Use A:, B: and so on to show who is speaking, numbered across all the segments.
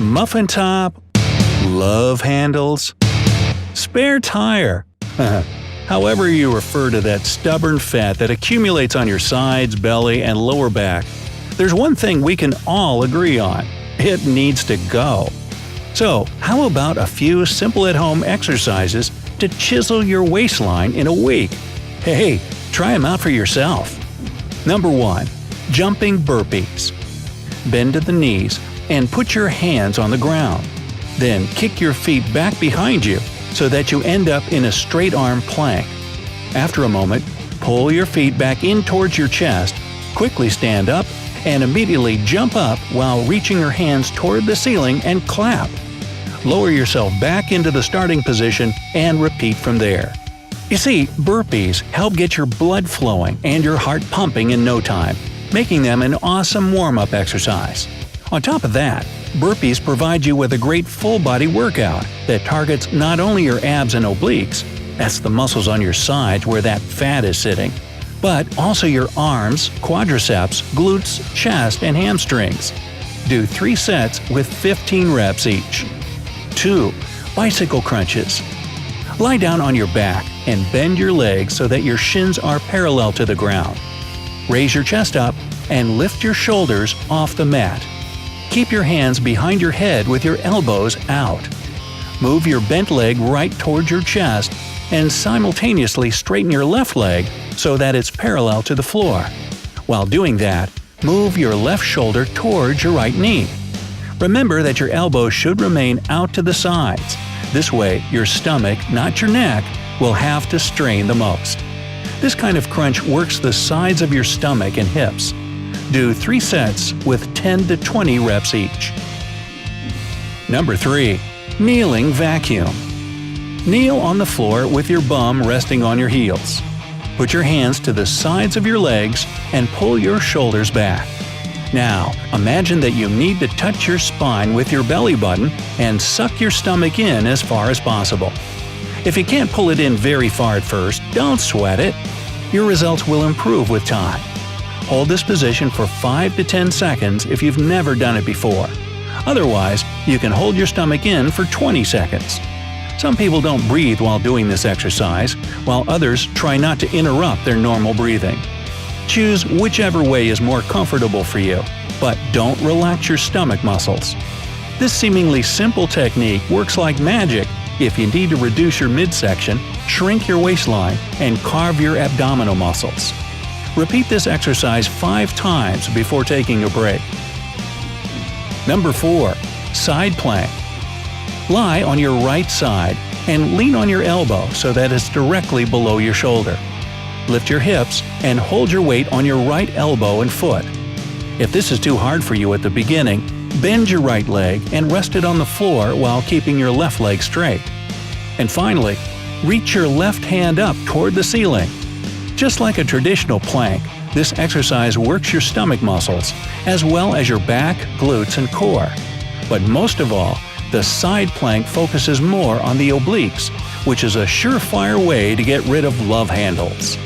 A: muffin top, love handles, spare tire. However you refer to that stubborn fat that accumulates on your sides, belly, and lower back, there's one thing we can all agree on: it needs to go. So, how about a few simple at-home exercises to chisel your waistline in a week? Hey, try them out for yourself. Number 1. Jumping burpees. Bend to the knees and put your hands on the ground. Then kick your feet back behind you so that you end up in a straight-arm plank. After a moment, pull your feet back in towards your chest, quickly stand up, and immediately jump up while reaching your hands toward the ceiling and clap. Lower yourself back into the starting position and repeat from there. You see, burpees help get your blood flowing and your heart pumping in no time, making them an awesome warm-up exercise. On top of that, burpees provide you with a great full-body workout that targets not only your abs and obliques – that's the muscles on your sides where that fat is sitting – but also your arms, quadriceps, glutes, chest, and hamstrings. Do 3 sets with 15 reps each. 2. Bicycle crunches. Lie down on your back and bend your legs so that your shins are parallel to the ground. Raise your chest up and lift your shoulders off the mat. Keep your hands behind your head with your elbows out. Move your bent leg right towards your chest and simultaneously straighten your left leg so that it's parallel to the floor. While doing that, move your left shoulder towards your right knee. Remember that your elbows should remain out to the sides. This way, your stomach, not your neck, will have to strain the most. This kind of crunch works the sides of your stomach and hips. Do 3 sets with 10 to 20 reps each. Number 3. Kneeling vacuum. Kneel on the floor with your bum resting on your heels. Put your hands to the sides of your legs and pull your shoulders back. Now, imagine that you need to touch your spine with your belly button and suck your stomach in as far as possible. If you can't pull it in very far at first, don't sweat it. Your results will improve with time. Hold this position for 5 to 10 seconds if you've never done it before. Otherwise, you can hold your stomach in for 20 seconds. Some people don't breathe while doing this exercise, while others try not to interrupt their normal breathing. Choose whichever way is more comfortable for you, but don't relax your stomach muscles. This seemingly simple technique works like magic if you need to reduce your midsection, shrink your waistline, and carve your abdominal muscles. Repeat this exercise 5 times before taking a break. Number 4. Side plank. Lie on your right side and lean on your elbow so that it's directly below your shoulder. Lift your hips and hold your weight on your right elbow and foot. If this is too hard for you at the beginning, bend your right leg and rest it on the floor while keeping your left leg straight. And finally, reach your left hand up toward the ceiling. Just like a traditional plank, this exercise works your stomach muscles, as well as your back, glutes, and core. But most of all, the side plank focuses more on the obliques, which is a surefire way to get rid of love handles.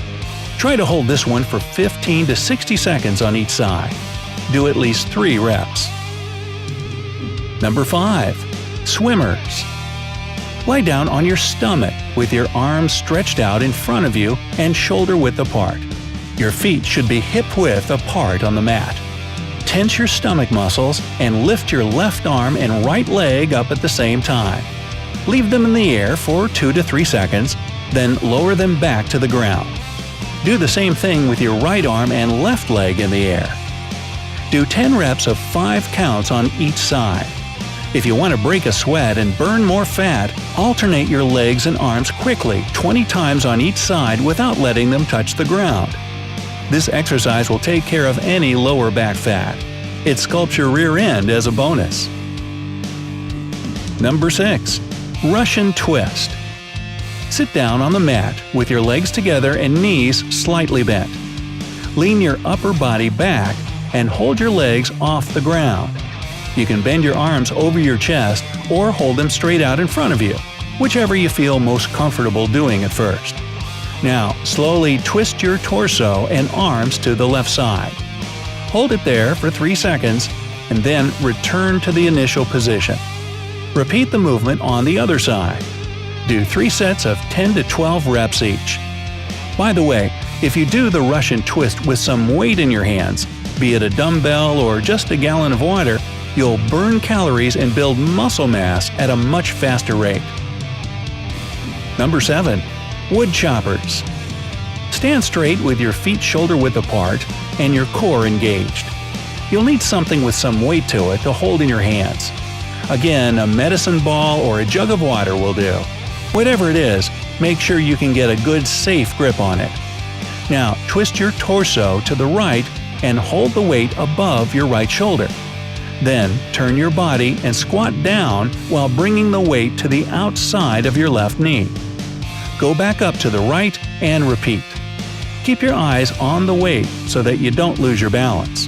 A: Try to hold this one for 15 to 60 seconds on each side. Do at least 3 reps. Number 5. Swimmers. Lie down on your stomach with your arms stretched out in front of you and shoulder width apart. Your feet should be hip-width apart on the mat. Tense your stomach muscles and lift your left arm and right leg up at the same time. Leave them in the air for 2 to 3 seconds, then lower them back to the ground. Do the same thing with your right arm and left leg in the air. Do 10 reps of 5 counts on each side. If you want to break a sweat and burn more fat, alternate your legs and arms quickly 20 times on each side without letting them touch the ground. This exercise will take care of any lower back fat. It sculpts your rear end as a bonus. Number 6. Russian twist. Sit down on the mat with your legs together and knees slightly bent. Lean your upper body back and hold your legs off the ground. You can bend your arms over your chest or hold them straight out in front of you, whichever you feel most comfortable doing at first. Now, slowly twist your torso and arms to the left side. Hold it there for 3 seconds, and then return to the initial position. Repeat the movement on the other side. Do 3 sets of 10 to 12 reps each. By the way, if you do the Russian twist with some weight in your hands, be it a dumbbell or just a gallon of water, you'll burn calories and build muscle mass at a much faster rate. Number 7. Wood choppers. Stand straight with your feet shoulder-width apart and your core engaged. You'll need something with some weight to it to hold in your hands. Again, a medicine ball or a jug of water will do. Whatever it is, make sure you can get a good, safe grip on it. Now, twist your torso to the right and hold the weight above your right shoulder. Then, turn your body and squat down while bringing the weight to the outside of your left knee. Go back up to the right and repeat. Keep your eyes on the weight so that you don't lose your balance.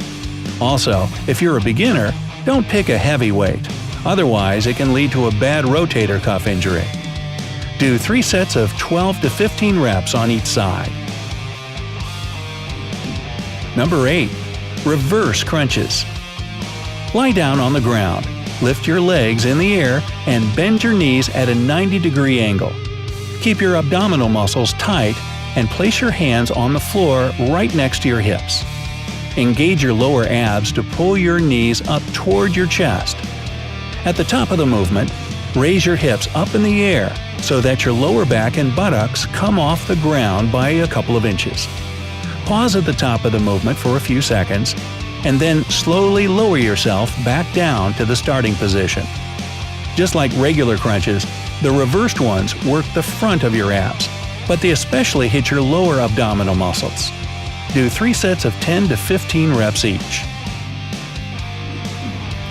A: Also, if you're a beginner, don't pick a heavy weight. Otherwise, it can lead to a bad rotator cuff injury. Do 3 sets of 12 to 15 reps on each side. Number 8. Reverse crunches. Lie down on the ground, lift your legs in the air, and bend your knees at a 90-degree angle. Keep your abdominal muscles tight and place your hands on the floor right next to your hips. Engage your lower abs to pull your knees up toward your chest. At the top of the movement, raise your hips up in the air so that your lower back and buttocks come off the ground by a couple of inches. Pause at the top of the movement for a few seconds, and then slowly lower yourself back down to the starting position. Just like regular crunches, the reversed ones work the front of your abs, but they especially hit your lower abdominal muscles. Do 3 sets of 10 to 15 reps each.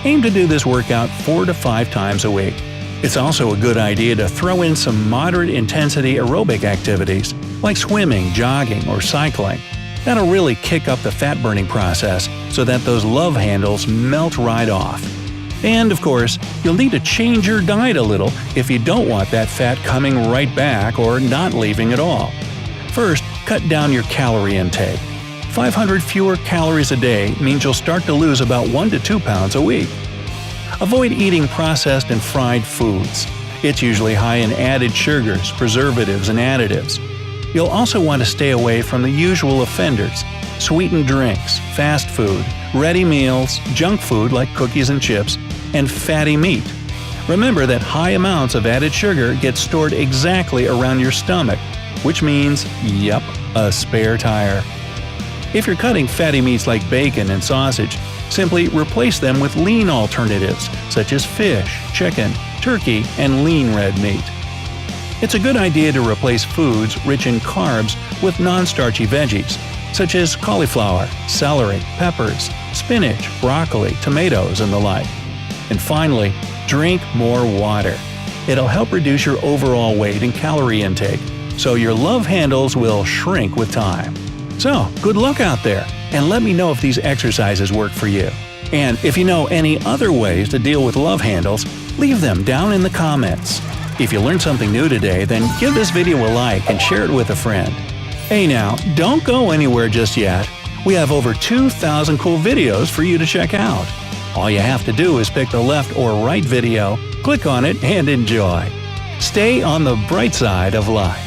A: Aim to do this workout 4 to 5 times a week. It's also a good idea to throw in some moderate intensity aerobic activities like swimming, jogging, or cycling. That'll really kick up the fat-burning process so that those love handles melt right off. And of course, you'll need to change your diet a little if you don't want that fat coming right back or not leaving at all. First, cut down your calorie intake. 500 fewer calories a day means you'll start to lose about 1 to 2 pounds a week. Avoid eating processed and fried foods. It's usually high in added sugars, preservatives, and additives. You'll also want to stay away from the usual offenders: sweetened drinks, fast food, ready meals, junk food like cookies and chips, and fatty meat. Remember that high amounts of added sugar get stored exactly around your stomach, which means, yep, a spare tire. If you're cutting fatty meats like bacon and sausage, simply replace them with lean alternatives such as fish, chicken, turkey, and lean red meat. It's a good idea to replace foods rich in carbs with non-starchy veggies, such as cauliflower, celery, peppers, spinach, broccoli, tomatoes, and the like. And finally, drink more water. It'll help reduce your overall weight and calorie intake, so your love handles will shrink with time. So, good luck out there, and let me know if these exercises work for you. And if you know any other ways to deal with love handles, leave them down in the comments. If you learned something new today, then give this video a like and share it with a friend. Hey now, don't go anywhere just yet. We have over 2,000 cool videos for you to check out. All you have to do is pick the left or right video, click on it, and enjoy. Stay on the bright side of life.